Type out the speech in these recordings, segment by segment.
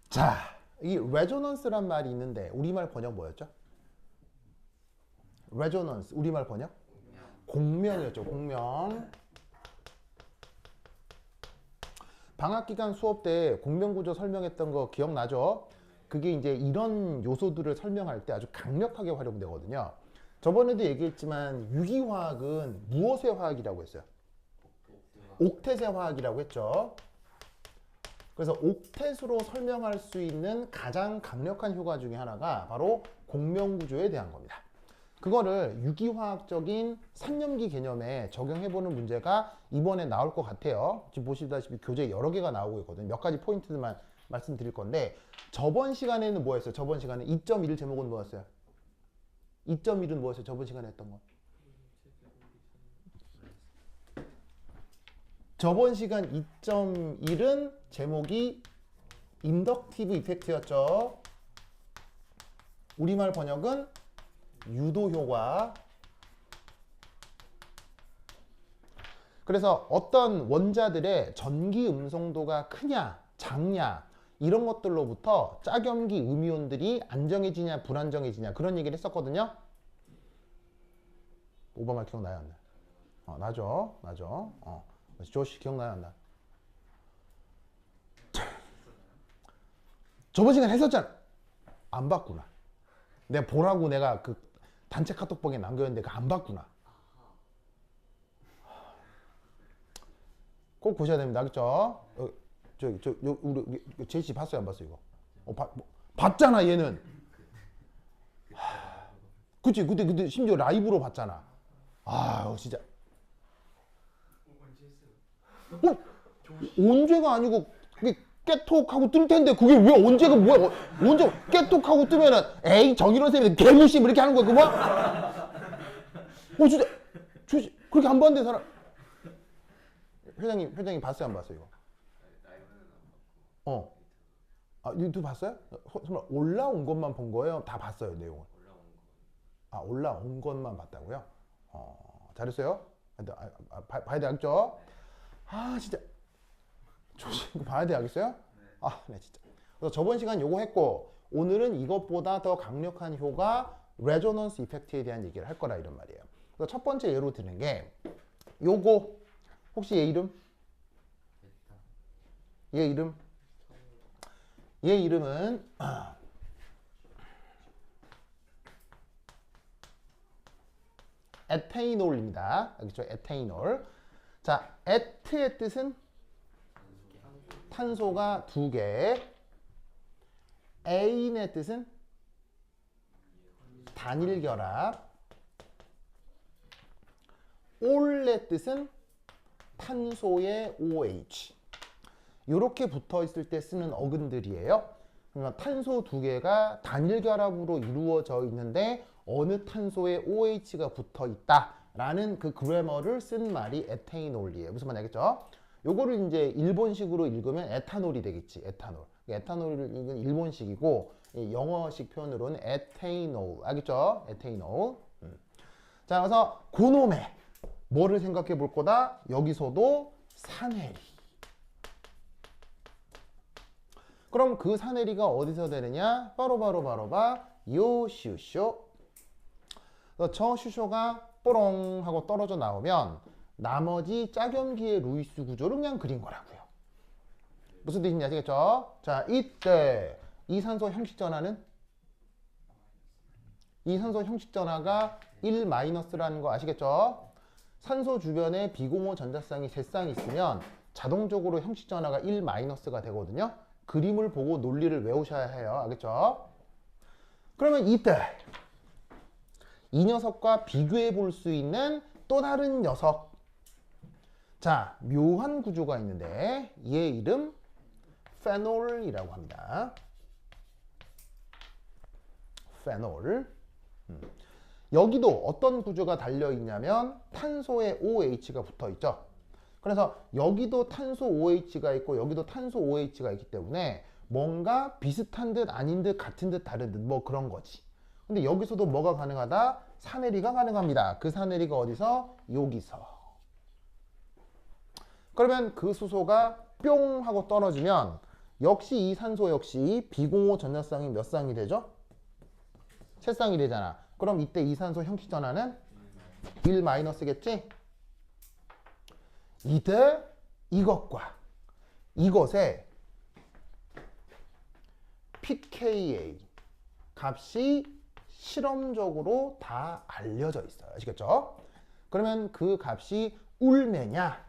자, 이 레조넌스란 말이 있는데 우리말 번역 뭐였죠? 레조넌스 우리말 번역? 공명이었죠. 공명. 방학기간 수업 때 공명구조 설명했던 거 기억나죠? 그게 이제 이런 요소들을 설명할 때 아주 강력하게 활용되거든요. 저번에도 얘기했지만 유기화학은 무엇의 화학이라고 했어요? 옥텟의 화학이라고 했죠. 그래서 옥텟으로 설명할 수 있는 가장 강력한 효과 중에 하나가 바로 공명구조에 대한 겁니다. 그거를 유기화학적인 삼염기 개념에 적용해보는 문제가 이번에 나올 것 같아요. 지금 보시다시피 교재 여러 개가 나오고 있거든요. 몇 가지 포인트들만 말씀드릴 건데, 저번 시간에는 뭐였어요? 저번 시간에 2.1 제목은 뭐였어요? 2.1은 뭐였어요? 저번 시간에 했던 거. 저번 시간 2.1은 제목이 인덕티브 이펙트였죠. 우리말 번역은 유도 효과. 그래서 어떤 원자들의 전기 음성도가 크냐, 작냐 이런 것들로부터 짝염기 음이온들이 안정해지냐, 불안정해지냐 그런 얘기를 했었거든요. 오바마 기억나요, 안 나요? 나죠. 조시 기억나요, 안 나요? 저번 시간 했었잖아. 안 봤구나. 내가 보라고 내가 그 단체 카톡방에 남겼는데 그 안 봤구나. 꼭 보셔야 됩니다. 그렇죠? 우리 제시 봤어요, 안 봤어요, 이거? 봤잖아, 얘는. 그치, 그때 심지어 라이브로 봤잖아. 아, 진짜. 언제가 아니고 그게 깨톡하고 뜰 텐데 그게 왜 언제가 뭐야? 언제 깨톡하고 뜨면은 에이 정일원 쌤이 개무심 이렇게 하는 거야, 그거? 진짜 그렇게 안 봤는데 사람. 회장님 봤어요, 안 봤어요, 이거? 유튜브 봤어요? 정말 올라온 것만 본 거예요? 다 봤어요, 내용을? 올라온 것만 봤다고요? 잘했어요? 봐야 되겠죠? 진짜. 조심, 봐야 되겠어요? 네, 진짜. 그래서 저번 시간 요거 했고, 오늘은 이것보다 더 강력한 효과, 레조넌스 이펙트에 대한 얘기를 할 거라, 이런 말이에요. 그래서 첫 번째 예로 드는 게, 요거, 혹시 얘 이름? 얘 이름은, 에테이놀입니다. 알겠죠? 에테이놀. 자, 에트의 뜻은 탄소가 2개. 에인의 뜻은 단일 결합. 올의 뜻은 탄소의 OH. 이렇게 붙어 있을 때 쓰는 어근들이에요. 그러니까 탄소 2개가 단일 결합으로 이루어져 있는데 어느 탄소에 OH가 붙어 있다라는 그 그래머를 쓴 말이 에테이놀이에요. 무슨 말인지 알겠죠? 요거를 이제 일본식으로 읽으면 에탄올이 되겠지. 에탄올. 에탄올을 읽은 일본식이고 영어식 표현으로는 에테이놀. 알겠죠? 에테이놀. 자, 그래서 그놈의 뭐를 생각해 볼 거다? 여기서도 산해리. 그럼 그 산해리가 어디서 되느냐? 바로 요 슈쇼. 저 슈쇼가 뽀롱 하고 떨어져 나오면 나머지 짝염기의 루이스 구조를 그냥 그린 거라고요. 무슨 뜻인지 아시겠죠? 자, 이때 이산소 형식 전하는? 이산소 형식 전하가 1-라는 거 아시겠죠? 산소 주변에 비공호 전자쌍이 3쌍이 있으면 자동적으로 형식 전하가 1-가 되거든요. 그림을 보고 논리를 외우셔야 해요. 알겠죠? 그러면 이때 이 녀석과 비교해 볼 수 있는 또 다른 녀석. 자, 묘한 구조가 있는데 얘 이름 페놀이라고 합니다. 페놀. 여기도 어떤 구조가 달려 있냐면 탄소에 OH가 붙어 있죠. 그래서 여기도 탄소 OH가 있고 여기도 탄소 OH가 있기 때문에 뭔가 비슷한 듯 아닌 듯 같은 듯 다른 듯 뭐 그런 거지. 근데 여기서도 뭐가 가능하다? 산해리가 가능합니다. 그 산해리가 어디서? 여기서. 그러면 그 수소가 뿅 하고 떨어지면 역시 이 산소 역시 비공호 전자쌍이 몇 쌍이 되죠? 세 쌍이 되잖아. 그럼 이때 이 산소 형식 전하는 1 마이너스겠지? 이때 이것과 이것의 pKa 값이 실험적으로 다 알려져 있어요. 아시겠죠? 그러면 그 값이 울매냐?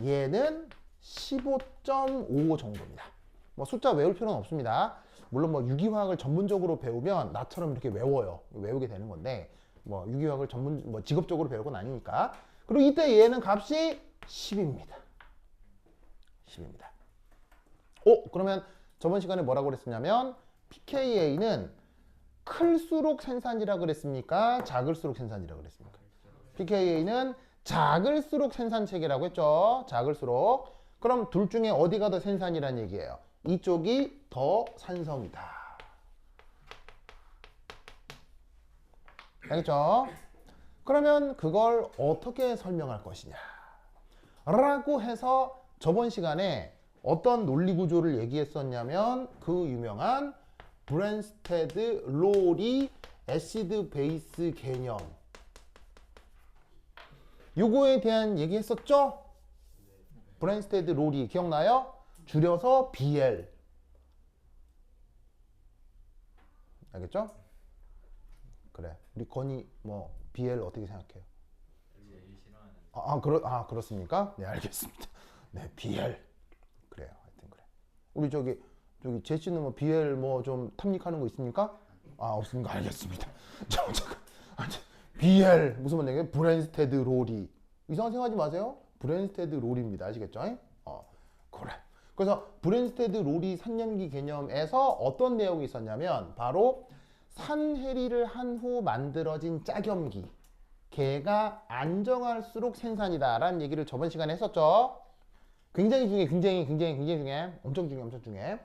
얘는 15.55 정도입니다. 뭐 숫자 외울 필요는 없습니다. 물론 뭐 유기화학을 전문적으로 배우면 나처럼 이렇게 외워요. 외우게 되는 건데 뭐 유기화학을 직업적으로 배울 건 아니니까. 그리고 이때 얘는 값이 10입니다. 10입니다. 그러면 저번 시간에 뭐라고 그랬었냐면 pKa는 클수록 생산이라 그랬습니까? 작을수록 생산이라 그랬습니까? pKa는 작을수록 생산 체계라고 했죠. 작을수록. 그럼 둘 중에 어디가 더 생산이란 얘기예요? 이쪽이 더 산성이다. 알겠죠? 그러면 그걸 어떻게 설명할 것이냐 라고 해서 저번 시간에 어떤 논리 구조를 얘기했었냐면 그 유명한 브랜스테드 로리 애시드 베이스 개념 요거에 대한 얘기 했었죠? 브랜스테드 로리 기억나요? 줄여서 BL. 알겠죠? 그래. 우리 건이 뭐 BL 어떻게 생각해요? 그렇습니까? 네, 알겠습니다. 네, BL. 그래요. 하여튼 그래. 우리 저기 제시는 뭐 BL 뭐 좀 탐닉하는 거 있습니까? 없습니까? 알겠습니다. 잠깐. BL 무슨 말이에요? 브랜스테드 로리. 이상한 생각하지 마세요. 브랜스테드 로리입니다. 아시겠죠? 그래. 그래서 브랜스테드 로리 산염기 개념에서 어떤 내용이 있었냐면 바로 산해리를 한 후 만들어진 짝염기 걔가 안정할수록 생산이다 라는 얘기를 저번 시간에 했었죠. 굉장히 중요해. 엄청 중요해.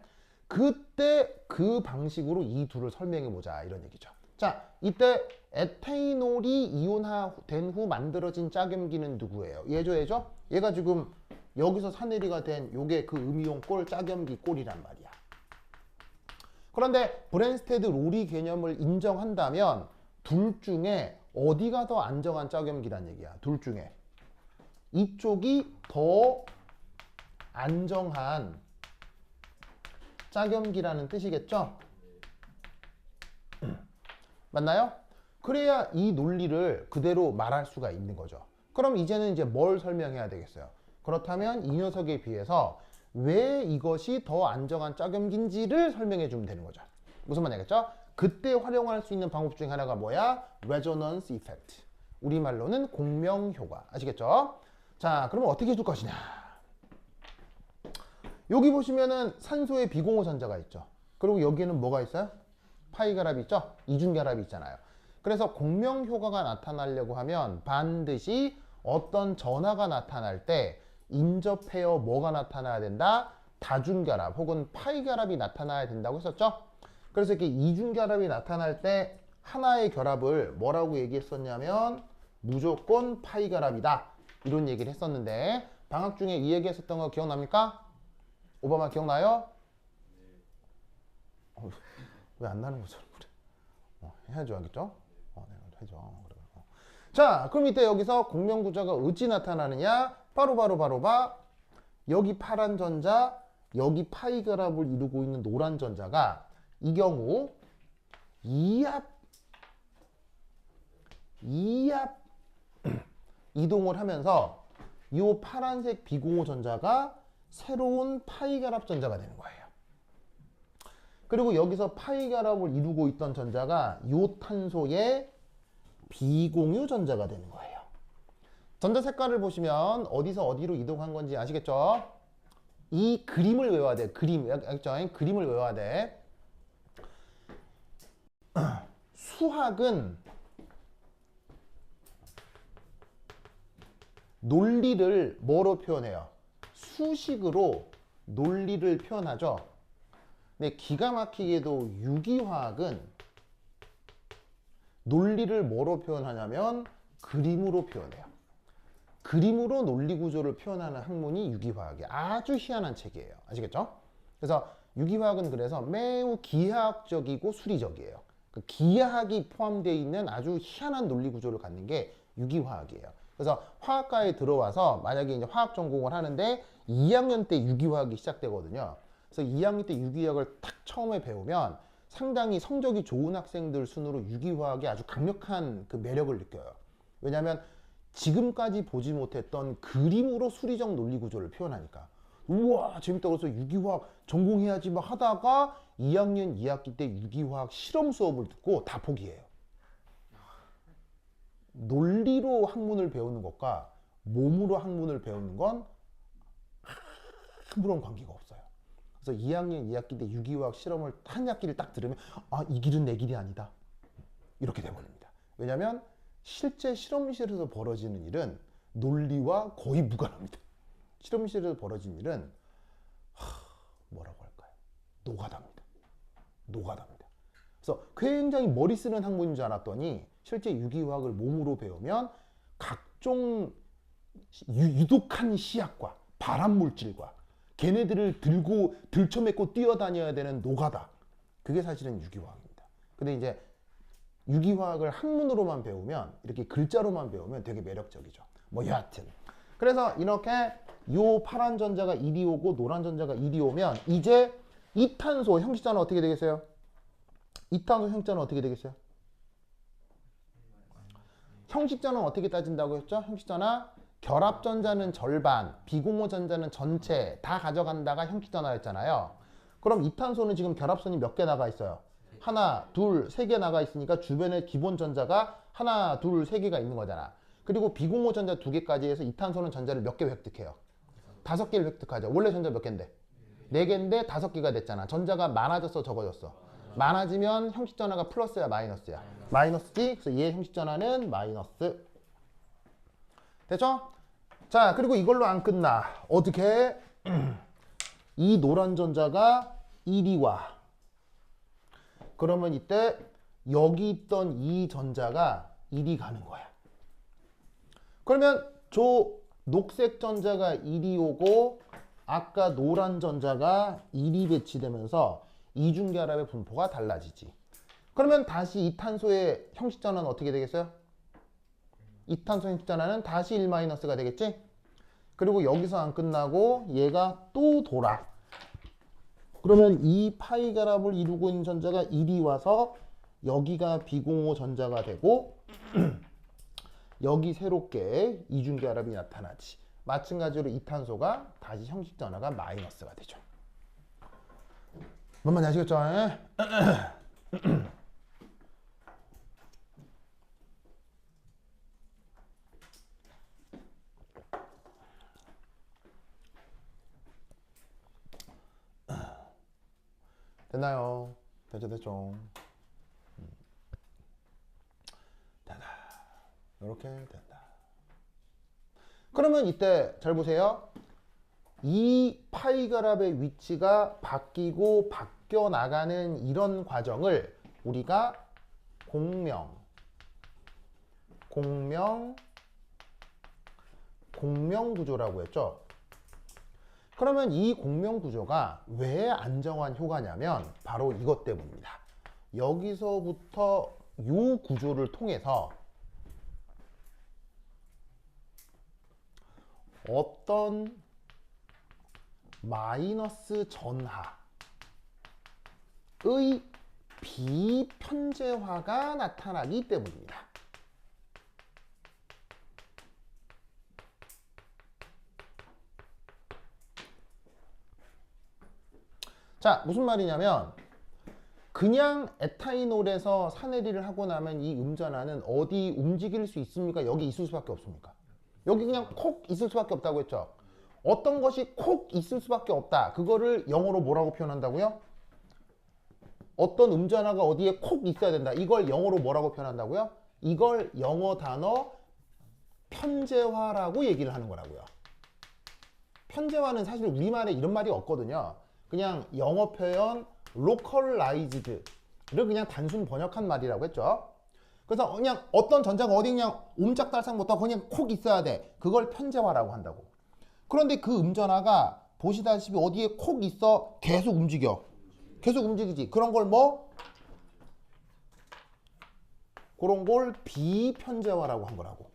그때 그 방식으로 이 둘을 설명해 보자 이런 얘기죠. 자, 이때 에테이놀이 이온화된 후 만들어진 짝염기는 누구예요? 얘죠? 얘가 지금 여기서 산해리가 된 요게 그 음이온 꼴 짝염기 꼴이란 말이야. 그런데 브랜스테드 로리 개념을 인정한다면 둘 중에 어디가 더 안정한 짝염기란 얘기야. 둘 중에 이쪽이 더 안정한 짝염기라는 뜻이겠죠? 맞나요? 그래야 이 논리를 그대로 말할 수가 있는 거죠. 그럼 이제는 이제 뭘 설명해야 되겠어요? 그렇다면 이 녀석에 비해서 왜 이것이 더 안정한 짝염기인지를 설명해 주면 되는 거죠. 무슨 말이겠죠? 그때 활용할 수 있는 방법 중에 하나가 뭐야? 레조넌스 이펙트. 우리말로는 공명 효과. 아시겠죠? 자, 그러면 어떻게 해줄 것이냐? 여기 보시면은 산소에 비공호 전자가 있죠. 그리고 여기에는 뭐가 있어요? 파이결합이 있죠? 이중결합이 있잖아요. 그래서 공명 효과가 나타나려고 하면 반드시 어떤 전하가 나타날 때 인접해요 뭐가 나타나야 된다? 다중결합 혹은 파이결합이 나타나야 된다고 했었죠? 그래서 이렇게 이중결합이 나타날 때 하나의 결합을 뭐라고 얘기했었냐면 무조건 파이결합이다 이런 얘기를 했었는데 방학 중에 이 얘기 했었던 거 기억납니까? 오바마 기억나요? 왜 안 나는 거죠? 그래. 해야죠, 알겠죠? 해줘. 그래. 자, 그럼 이때 여기서 공명구조가 어찌 나타나느냐? 바로 여기 파란 전자, 여기 파이 결합을 이루고 있는 노란 전자가 이 경우 이압 이동을 하면서 이 파란색 비공호 전자가 새로운 파이 결합 전자가 되는 거예요. 그리고 여기서 파이 결합을 이루고 있던 전자가 이 탄소의 비공유 전자가 되는 거예요. 전자 색깔을 보시면 어디서 어디로 이동한 건지 아시겠죠? 이 그림을 외워야 돼. 그림을 외워야 돼. 수학은 논리를 뭐로 표현해요? 수식으로 논리를 표현하죠. 근데 기가 막히게도 유기화학은 논리를 뭐로 표현하냐면 그림으로 표현해요. 그림으로 논리 구조를 표현하는 학문이 유기화학이에요. 아주 희한한 책이에요. 아시겠죠? 그래서 유기화학은 그래서 매우 기하학적이고 수리적이에요. 그 기하학이 포함되어 있는 아주 희한한 논리 구조를 갖는 게 유기화학이에요. 그래서 화학과에 들어와서 만약에 이제 화학 전공을 하는데 2학년 때 유기화학이 시작되거든요. 그래서 2학년 때 유기화학을 딱 처음에 배우면 상당히 성적이 좋은 학생들 순으로 유기화학이 아주 강력한 그 매력을 느껴요. 왜냐하면 지금까지 보지 못했던 그림으로 수리적 논리 구조를 표현하니까 우와 재밌다 그래서 유기화학 전공해야지 막 하다가 2학년 2학기 때 유기화학 실험 수업을 듣고 다 포기해요. 논리로 학문을 배우는 것과 몸으로 학문을 배우는 건 아무런 관계가 없어요. 그래서 2학년 2학기 때 유기화학 실험을 한 학기를 딱 들으면 아, 이 길은 내 길이 아니다. 이렇게 돼버립니다. 왜냐하면 실제 실험실에서 벌어지는 일은 논리와 거의 무관합니다. 실험실에서 벌어진 일은 뭐라고 할까요? 노가다입니다. 노가다입니다. 그래서 굉장히 머리 쓰는 학문인 줄 알았더니 실제 유기화학을 몸으로 배우면 각종 유독한 시약과 발암물질과 걔네들을 들고 들쳐맺고 뛰어다녀야 되는 노가다. 그게 사실은 유기화학입니다. 근데 이제 유기화학을 학문으로만 배우면 이렇게 글자로만 배우면 되게 매력적이죠. 뭐 여하튼 그래서 이렇게 요 파란 전자가 이리 오고 노란 전자가 이리 오면 이제 이탄소 형식자는 어떻게 되겠어요? 이탄소 형식자는 어떻게 되겠어요? 형식자는 어떻게 따진다고 했죠? 형식자는 결합전자는 절반, 비공호 전자는 전체 다 가져간다가 형식전화 했잖아요. 그럼 이탄소는 지금 결합선이 몇 개 나가 있어요? 하나, 둘, 세 개 나가 있으니까 주변에 기본 전자가 하나, 둘, 세 개가 있는 거잖아. 그리고 비공호 전자 두 개까지 해서 이탄소는 전자를 몇 개 획득해요? 5개를 획득하죠. 원래 전자 몇 개인데? 4개인데 5개가 됐잖아. 전자가 많아졌어, 적어졌어? 많아지면 형식 전화가 플러스야, 마이너스야? 마이너스지? 그래서 얘 형식 전화는 마이너스. 됐죠? 자, 그리고 이걸로 안 끝나. 어떻게? 이 노란 전자가 이리 와. 그러면 이때 여기 있던 이 전자가 이리 가는 거야. 그러면 저 녹색 전자가 이리 오고 아까 노란 전자가 이리 배치되면서 이중결합의 분포가 달라지지. 그러면 다시 이탄소의 형식전환은 어떻게 되겠어요? 이탄소 형식전환은 다시 1-가 되겠지? 그리고 여기서 안 끝나고 얘가 또 돌아. 그러면 이 파이 결합을 이루고 있는 전자가 이리 와서 여기가 비공호 전자가 되고 여기 새롭게 이중결합이 나타나지. 마찬가지로 이탄소가 다시 형식 전화가 마이너스가 되죠. 뭔 말인지 아시겠죠? 됐나요? 됐죠? 된다. 이렇게 된다. 그러면 이때 잘 보세요. 이 파이 결합의 위치가 바뀌고 바뀌어 나가는 이런 과정을 우리가 공명 구조라고 했죠. 그러면 이 공명 구조가 왜 안정환 효과냐면 바로 이것 때문입니다. 여기서부터 이 구조를 통해서 어떤 마이너스 전하의 비편제화가 나타나기 때문입니다. 자, 무슨 말이냐면 그냥 에타이놀에서 산해리를 하고 나면 이 음전하는 어디 움직일 수 있습니까? 여기 있을 수밖에 없습니까? 여기 그냥 콕 있을 수밖에 없다고 했죠. 어떤 것이 콕 있을 수밖에 없다. 그거를 영어로 뭐라고 표현한다고요? 어떤 음전화가 어디에 콕 있어야 된다. 이걸 영어로 뭐라고 표현한다고요? 이걸 영어 단어 편제화라고 얘기를 하는 거라고요. 편제화는 사실 우리말에 이런 말이 없거든요. 그냥 영어 표현 localized를 그냥 단순 번역한 말이라고 했죠. 그래서 그냥 어떤 전자가 어디 그냥 옴짝달싹부터 그냥 콕 있어야 돼. 그걸 편재화라고 한다고. 그런데 그 음전화가 보시다시피 어디에 콕 있어 계속 움직여. 계속 움직이지. 그런 걸 뭐? 그런 걸 비편재화라고 한 거라고.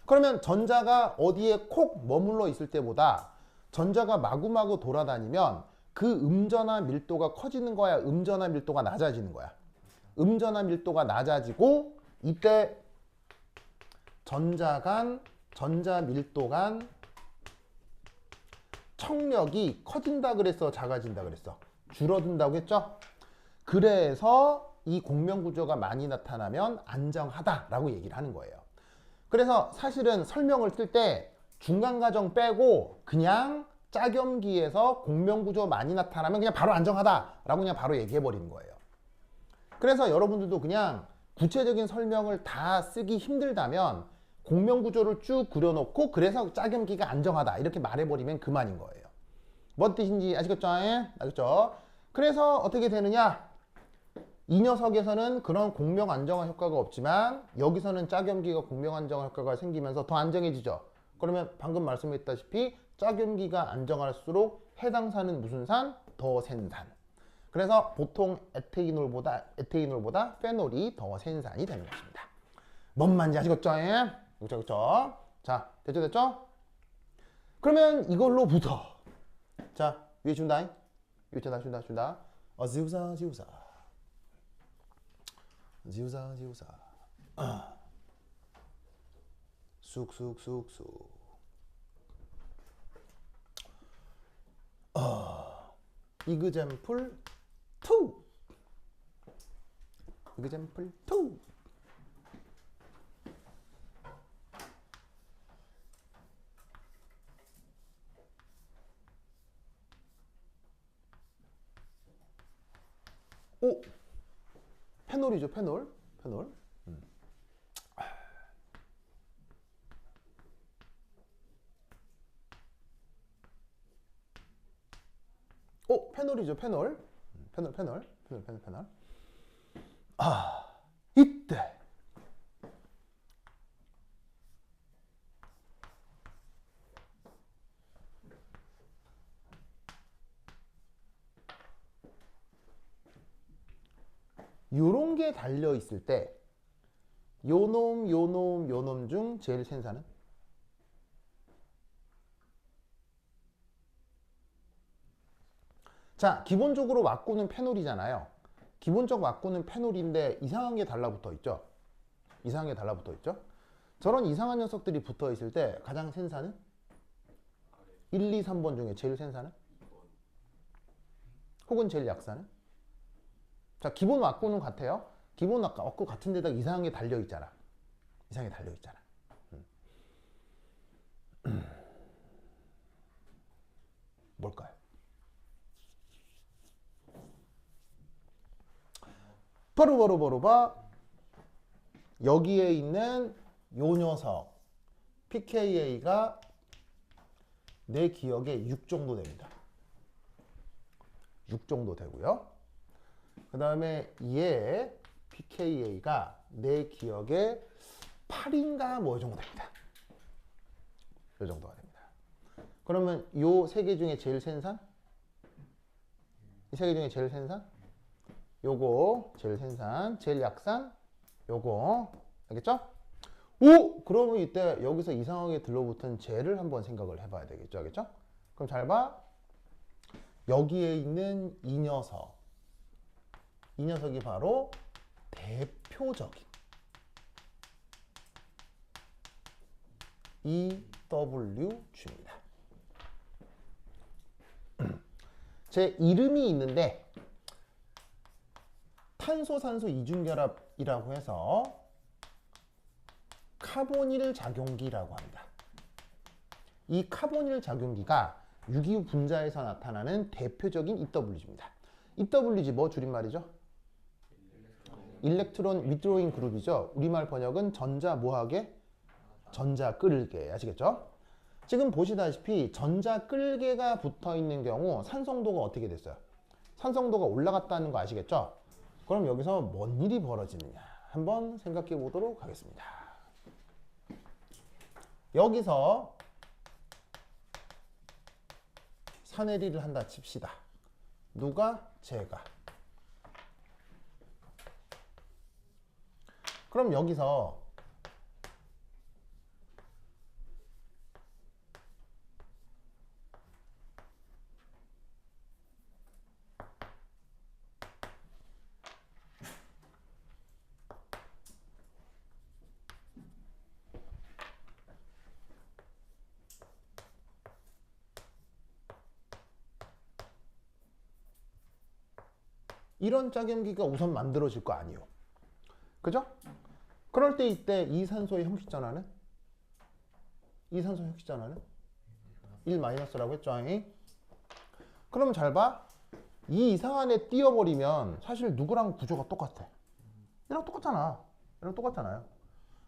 그러면 전자가 어디에 콕 머물러 있을 때보다 전자가 마구마구 돌아다니면 그 음전화 밀도가 커지는 거야? 음전화 밀도가 낮아지는 거야? 음전화 밀도가 낮아지고 이때 전자 밀도 간 청력이 커진다 그랬어? 작아진다 그랬어? 줄어든다고 했죠? 그래서 이 공명구조가 많이 나타나면 안정하다라고 얘기를 하는 거예요. 그래서 사실은 설명을 쓸 때 중간 과정 빼고 그냥 짝염기에서 공명구조 많이 나타나면 그냥 바로 안정하다라고 그냥 바로 얘기해 버리는 거예요. 그래서 여러분들도 그냥 구체적인 설명을 다 쓰기 힘들다면 공명구조를 쭉 그려놓고 그래서 짝염기가 안정하다 이렇게 말해버리면 그만인 거예요. 뭔 뜻인지 아시겠죠? 알겠죠? 그래서 어떻게 되느냐? 이 녀석에서는 그런 공명 안정화 효과가 없지만 여기서는 짝염기가 공명 안정화 효과가 생기면서 더 안정해지죠. 그러면 방금 말씀했다시피 짝염기가 안정할수록 해당 산은 무슨 산? 더 센 산. 그래서 보통 에테이놀보다 페놀이 더 센 산이 되는 것입니다. 뭔 말인지 아시겠죠? 그렇죠? 자, 됐죠? 그러면 이걸로부터 자, 위에 준다. 위에 준다. 지우사. 쑥. 이그젬플 2. 오! 페놀이죠, 페놀. 오, 페놀이죠, 페놀. 페놀. 이때 요런 게 달려 있을 때 요놈 중 제일 센 산은? 자, 기본적으로 왁구는 페놀이잖아요. 기본적 왁구는 페놀인데 이상한 게 달라붙어 있죠. 저런 이상한 녀석들이 붙어 있을 때 가장 센 산은? 1, 2, 3번 중에 제일 센 산은? 혹은 제일 약산은? 자, 기본 왁구는 같아요. 기본 왁구 같은 데다가 이상한 게 달려 있잖아. 뭘까요? 바로 봐. 여기에 있는 요 녀석 pKa가 내 기억에 6 정도 됩니다. 6 정도 되고요. 그 다음에 얘 pKa가 내 기억에 8인가 뭐 이 정도 됩니다. 이 정도가 됩니다. 그러면 요 세 개 중에 제일 센 산? 이 세 개 중에 제일 센 산? 요거 제일 센 산, 제일 약산 요거. 알겠죠? 오! 그러면 이때 여기서 이상하게 들러붙은 쟤를 한번 생각을 해봐야 되겠죠? 알겠죠? 그럼 잘 봐. 여기에 있는 이 녀석이 바로 대표적인 EWG입니다. 제 이름이 있는데 탄소산소 이중결합이라고 해서 카보닐 작용기라고 합니다. 이 카보닐 작용기가 유기후 분자에서 나타나는 대표적인 EWG입니다. EWG 뭐 줄임말이죠? 일렉트론 위드로잉 그룹이죠. 우리말 번역은 전자 뭐하게? 전자 끌게. 아시겠죠? 지금 보시다시피 전자 끌개가 붙어 있는 경우 산성도가 어떻게 됐어요? 산성도가 올라갔다는 거 아시겠죠? 그럼 여기서 뭔 일이 벌어지느냐? 한번 생각해 보도록 하겠습니다. 여기서 사내리를 한다 칩시다. 누가? 제가. 그럼 여기서 이런 짝염기가 우선 만들어질 거 아니에요. 그죠? 그럴 때 이때 이산소의 형식전화는? 이산소 형식전화는? 1-라고 했죠. 그럼 잘 봐. 이 이상 안에 띄워버리면 사실 누구랑 구조가 똑같아. 얘랑 똑같잖아. 얘랑 똑같잖아요.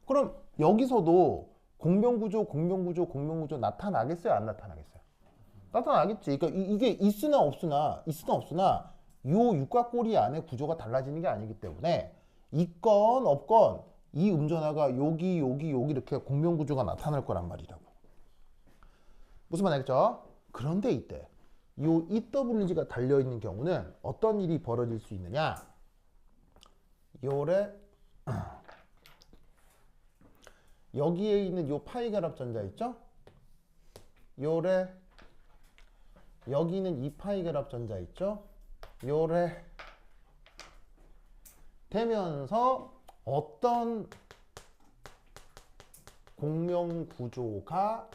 그럼 여기서도 공명구조 나타나겠어요? 안 나타나겠어요? 나타나겠지. 그러니까 이게 있으나 없으나 요 육각고리 안에 구조가 달라지는 게 아니기 때문에 있건 없건 이 음전화가 여기 이렇게 공명구조가 나타날 거란 말이라고. 무슨 말 알겠죠? 그런데 이때 요 EWG가 달려있는 경우는 어떤 일이 벌어질 수 있느냐? 요래 여기에 있는 요 파이 결합 전자 있죠? 요래 여기 있는 이 파이 결합 전자 있죠? 요래 되면서 어떤 공명 구조가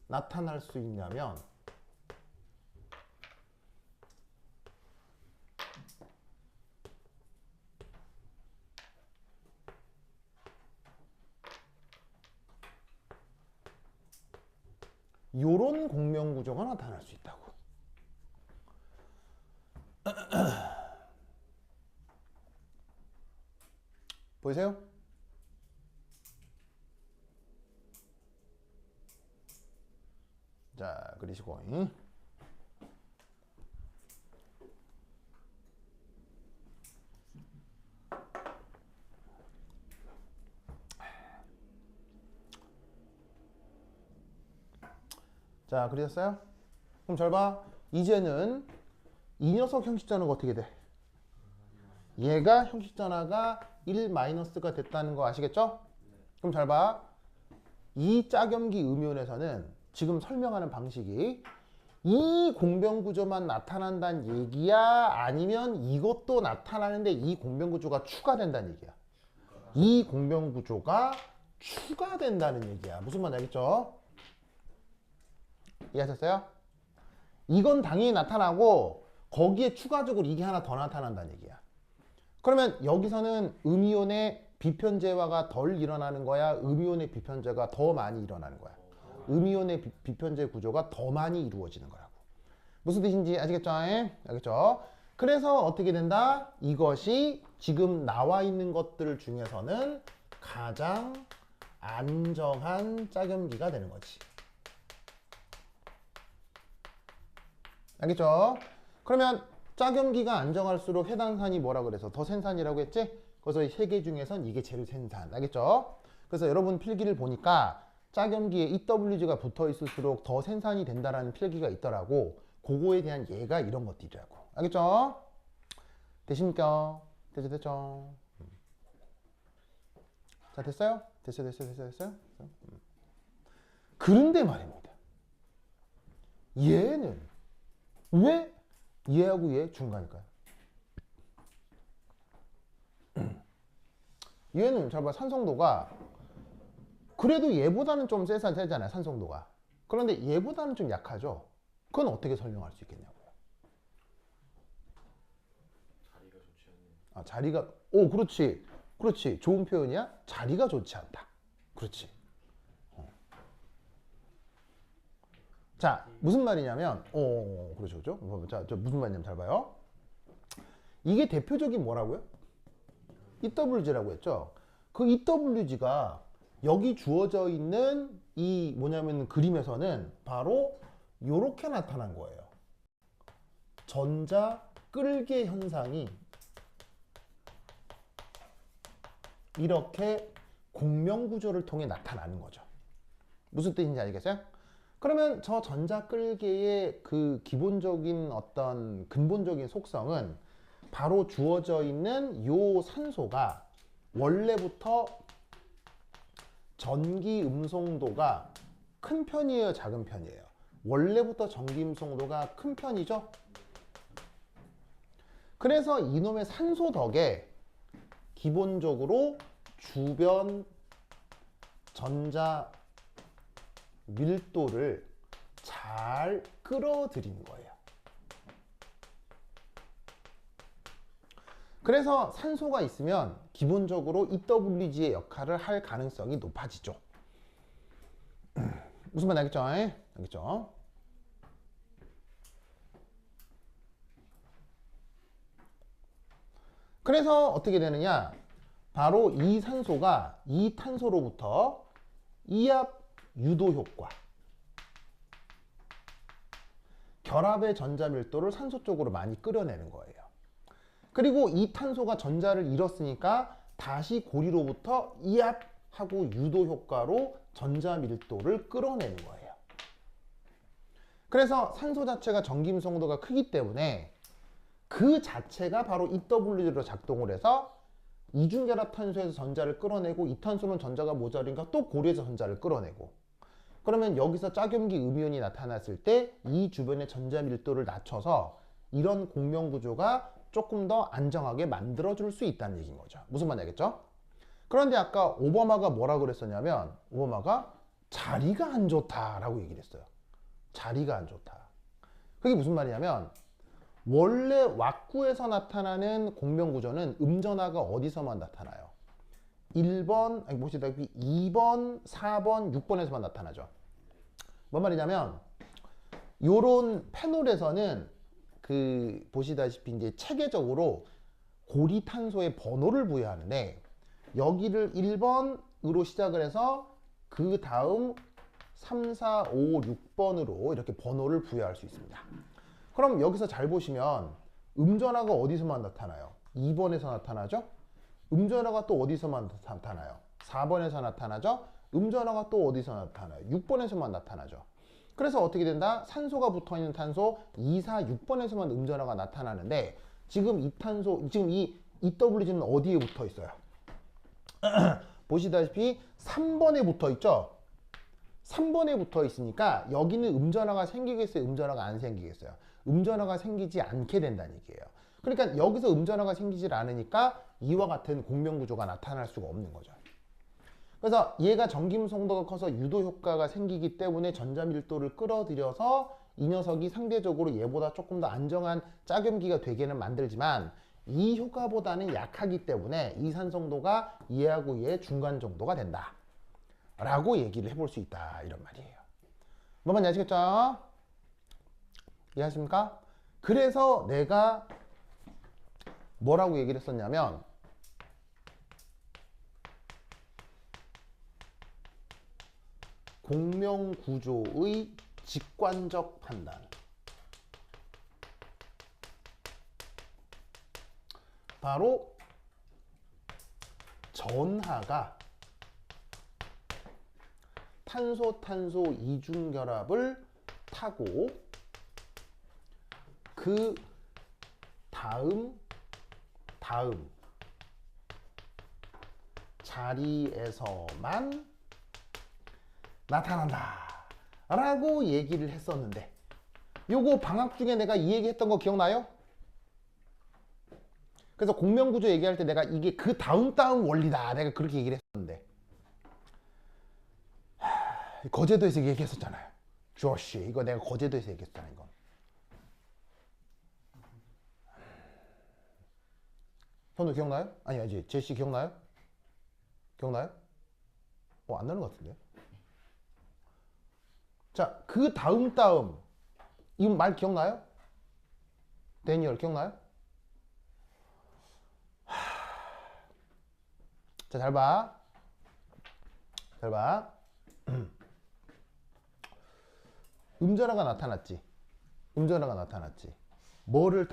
나타날 수 있냐면 요런 공명 구조가 나타날 수 있다고. 보이세요? 자, 그리시고 자, 그리셨어요? 그럼 잘 봐. 이제는 이 녀석 형식전화가 어떻게 돼? 얘가 형식전화가 1-가 됐다는 거 아시겠죠? 그럼 잘 봐. 이 짝염기 음이온에서는 지금 설명하는 방식이 이 공병구조만 나타난다는 얘기야? 아니면 이것도 나타나는데 이 공병구조가 추가된다는 얘기야? 이 공병구조가 추가된다는 얘기야. 무슨 말인지 알겠죠? 이해하셨어요? 이건 당연히 나타나고 거기에 추가적으로 이게 하나 더 나타난다는 얘기야. 그러면 여기서는 음이온의 비편제화가 덜 일어나는 거야? 음이온의 비편제가 더 많이 일어나는 거야? 음이온의 비편제 구조가 더 많이 이루어지는 거라고. 무슨 뜻인지 아시겠죠? 알겠죠? 그래서 어떻게 된다? 이것이 지금 나와 있는 것들 중에서는 가장 안정한 짝염기가 되는 거지. 알겠죠? 그러면 짝염기가 안정할수록 해당 산이 뭐라 그래서 더 센 산이라고 했지? 그래서 세 개 중에선 이게 제일 센 산. 알겠죠? 그래서 여러분 필기를 보니까 짝염기에 EWG가 붙어 있을수록 더 센 산이 된다라는 필기가 있더라고. 그거에 대한 예가 이런 것들이라고. 알겠죠? 되십니까? 됐죠? 자, 됐어요? 됐어요? 그런데 말입니다. 얘는 왜 얘하고 얘 중간일까요? 얘는 잘 봐. 산성도가 그래도 얘보다는 좀 세잖아요. 산성도가. 그런데 얘보다는 좀 약하죠. 그건 어떻게 설명할 수 있겠냐고요. 자리가 좋지 않네. 아, 자리가 그렇지. 좋은 표현이야. 자리가 좋지 않다. 그렇지. 자, 무슨 말이냐면 그렇죠. 자, 저 무슨 말이냐면 잘 봐요. 이게 대표적인 뭐라고요? EWG라고 했죠. 그 EWG가 여기 주어져 있는 이 뭐냐면 그림에서는 바로 요렇게 나타난 거예요. 전자 끌개 현상이 이렇게 공명 구조를 통해 나타나는 거죠. 무슨 뜻인지 알겠어요? 그러면 저 전자 끌개의 그 기본적인 어떤 근본적인 속성은 바로 주어져 있는 요 산소가 원래부터 전기 음송도가 큰 편이에요, 작은 편이에요? 원래부터 전기 음송도가 큰 편이죠? 그래서 이놈의 산소 덕에 기본적으로 주변 전자 밀도를 잘 끌어들인 거예요. 그래서 산소가 있으면 기본적으로 EWG의 역할을 할 가능성이 높아지죠. 무슨 말 알겠죠? 알겠죠? 그래서 어떻게 되느냐? 바로 이 산소가 이 탄소로부터 이압 유도 효과, 결합의 전자 밀도를 산소 쪽으로 많이 끌어내는 거예요. 그리고 이 탄소가 전자를 잃었으니까 다시 고리로부터 이압하고 유도 효과로 전자 밀도를 끌어내는 거예요. 그래서 산소 자체가 전기음성도가 크기 때문에 그 자체가 바로 EWG로 작동을 해서 이중결합 탄소에서 전자를 끌어내고 이 탄소는 전자가 모자르니까 또 고리에서 전자를 끌어내고, 그러면 여기서 짝염기 음이온이 나타났을 때 이 주변의 전자 밀도를 낮춰서 이런 공명 구조가 조금 더 안정하게 만들어줄 수 있다는 얘기인 거죠. 무슨 말인지 알겠죠? 그런데 아까 오바마가 뭐라고 그랬었냐면 오바마가 자리가 안 좋다라고 얘기를 했어요. 자리가 안 좋다. 그게 무슨 말이냐면 원래 왁구에서 나타나는 공명 구조는 음전하가 어디서만 나타나요? 1번, 아니 보시다시피 2번, 4번, 6번에서만 나타나죠. 뭔 말이냐면 요런 패널에서는 그 보시다시피 이제 체계적으로 고리 탄소의 번호를 부여하는데 여기를 1번으로 시작을 해서 그 다음 3, 4, 5, 6번으로 이렇게 번호를 부여할 수 있습니다. 그럼 여기서 잘 보시면 음전하가 어디서만 나타나요? 2번에서 나타나죠? 음전하가 또 어디서만 나타나요? 4번에서 나타나죠? 음전하가 또 어디서 나타나요? 6번에서만 나타나죠. 그래서 어떻게 된다? 산소가 붙어있는 탄소 2, 4, 6번에서만 음전하가 나타나는데 지금 이 탄소, 지금 이 EWG는 어디에 붙어 있어요? 보시다시피 3번에 붙어 있죠? 3번에 붙어 있으니까 여기는 음전하가 생기겠어요? 음전하가 안 생기겠어요? 음전하가 생기지 않게 된다는 얘기예요. 그러니까 여기서 음전하가 생기질 않으니까 이와 같은 공명 구조가 나타날 수가 없는 거죠. 그래서 얘가 전기음성도가 커서 유도 효과가 생기기 때문에 전자 밀도를 끌어들여서 이 녀석이 상대적으로 얘보다 조금 더 안정한 짝염기가 되게는 만들지만 이 효과보다는 약하기 때문에 이산성도가 얘하고 얘 중간 정도가 된다 라고 얘기를 해볼 수 있다, 이런 말이에요. 뭐만 아시겠죠? 이해하십니까? 그래서 내가 뭐라고 얘기를 했었냐면 공명 구조의 직관적 판단, 바로 전하가 탄소-탄소 이중결합을 타고 그 다음 자리에서만 나타난다 라고 얘기를 했었는데, 요거 방학 중에 내가 이 얘기 했던 거 기억나요? 그래서 공명구조 얘기할 때 내가 이게 그 다음 원리다 내가 그렇게 얘기를 했었는데, 거제도에서 얘기했었잖아요. 조시, 이거 내가 거제도에서 얘기했잖아. 이거 현우 기억나요? 아니 제시 기억나요? 기억나요? 안 나는 것 같은데. 자, 그 다음 이 말 기억나요? 데니얼 기억나요? 자, 잘 봐. 음전화가 나타났지. 음전화가 나타났지. 뭐를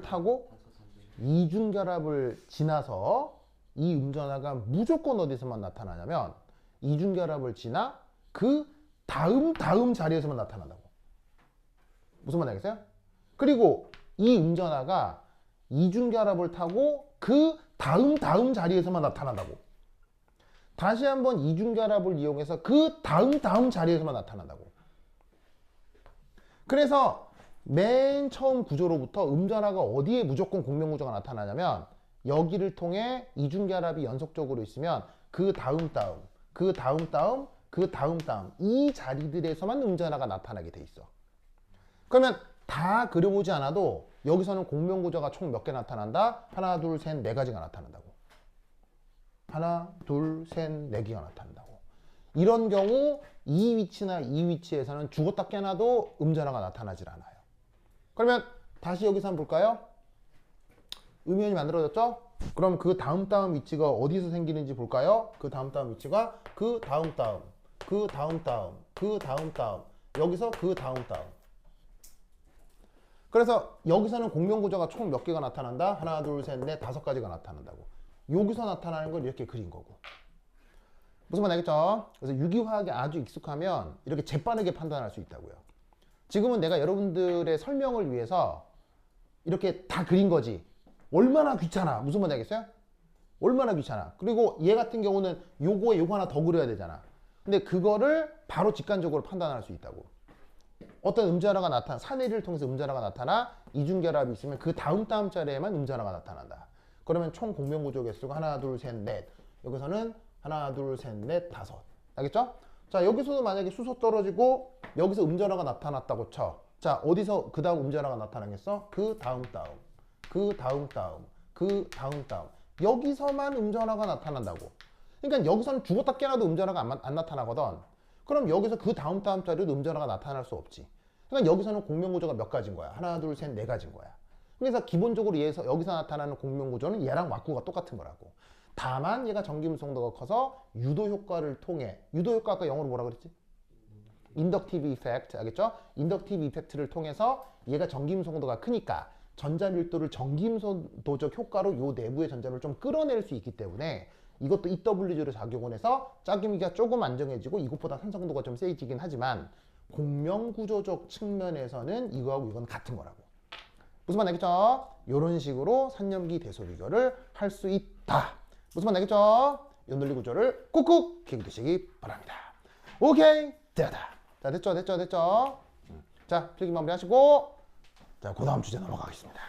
타고 이중결합을 지나서 이 음전화가 무조건 어디서만 나타나냐면 이중결합을 지나 그 다음 자리에서만 나타난다고. 무슨 말 알겠어요? 그리고 이 음전화가 이중결합을 타고 그 다음 자리에서만 나타난다고. 다시 한번 이중결합을 이용해서 그 다음 자리에서만 나타난다고. 그래서 맨 처음 구조로부터 음전화가 어디에 무조건 공명구조가 나타나냐면 여기를 통해 이중결합이 연속적으로 있으면 그 다음 이 자리들에서만 음전화가 나타나게 돼 있어. 그러면 다 그려보지 않아도 여기서는 공명구조가 총 몇 개 나타난다? 하나, 둘, 셋, 네 가지가 나타난다고. 하나, 둘, 셋, 네 개가 나타난다고. 이런 경우 이 위치나 이 위치에서는 죽었다 깨나도 음전화가 나타나질 않아요. 그러면 다시 여기서 한번 볼까요? 음이온이 만들어졌죠? 그럼 그 다음 위치가 어디서 생기는지 볼까요? 그 다음 위치가 그 다음 여기서 그 다음. 그래서 여기서는 공명구조가 총 몇 개가 나타난다? 하나, 둘, 셋, 넷, 다섯 가지가 나타난다고. 여기서 나타나는 걸 이렇게 그린 거고. 무슨 말 알겠죠? 그래서 유기화학에 아주 익숙하면 이렇게 재빠르게 판단할 수 있다고요. 지금은 내가 여러분들의 설명을 위해서 이렇게 다 그린 거지. 얼마나 귀찮아. 무슨 말 알겠어요? 얼마나 귀찮아. 그리고 얘 같은 경우는 요거에 요거 하나 더 그려야 되잖아. 근데 그거를 바로 직관적으로 판단할 수 있다고. 어떤 음전화가 나타나, 사내리를 통해서 음전화가 나타나 이중결합이 있으면 그 다음 자리에만 음전화가 나타난다. 그러면 총 공명구조 개수가 하나, 둘, 셋, 넷. 여기서는 하나, 둘, 셋, 넷, 다섯. 알겠죠? 자, 여기서도 만약에 수소 떨어지고 여기서 음전화가 나타났다고 쳐. 자, 어디서 그 다음 음전화가 나타나겠어? 그 다음. 여기서만 음전화가 나타난다고. 그러니까 여기서는 죽었다 깨나도 음전화가 안 나타나거든. 그럼 여기서 그 다음 자리도 음전화가 나타날 수 없지. 그러니까 여기서는 공명구조가 몇 가지인 거야? 하나, 둘, 셋, 네 가지인 거야. 그래서 기본적으로 여기서 나타나는 공명구조는 얘랑 왁구가 똑같은 거라고. 다만 얘가 전기음성도가 커서 유도 효과를 통해, 유도 효과 아까 영어로 뭐라 그랬지? 인덕티브 이펙트, 알겠죠? 인덕티브 이펙트를 통해서 얘가 전기음성도가 크니까 전자밀도를 전기음성도적 효과로 요 내부의 전자를 좀 끌어낼 수 있기 때문에 이것도 EWG로 작용을 해서 작용기가 조금 안정해지고 이것보다 산성도가 좀 세지긴 하지만 공명구조적 측면에서는 이거하고 이건 같은 거라고. 무슨 말 알겠죠? 이런 식으로 산염기 대소비결을 할 수 있다. 무슨 말 알겠죠? 연돌리 구조를 꾹꾹 기억되시기 바랍니다. 오케이, 됐다. 자, 됐죠? 자, 필기 마무리 하시고 자, 그 다음 주제 넘어가겠습니다.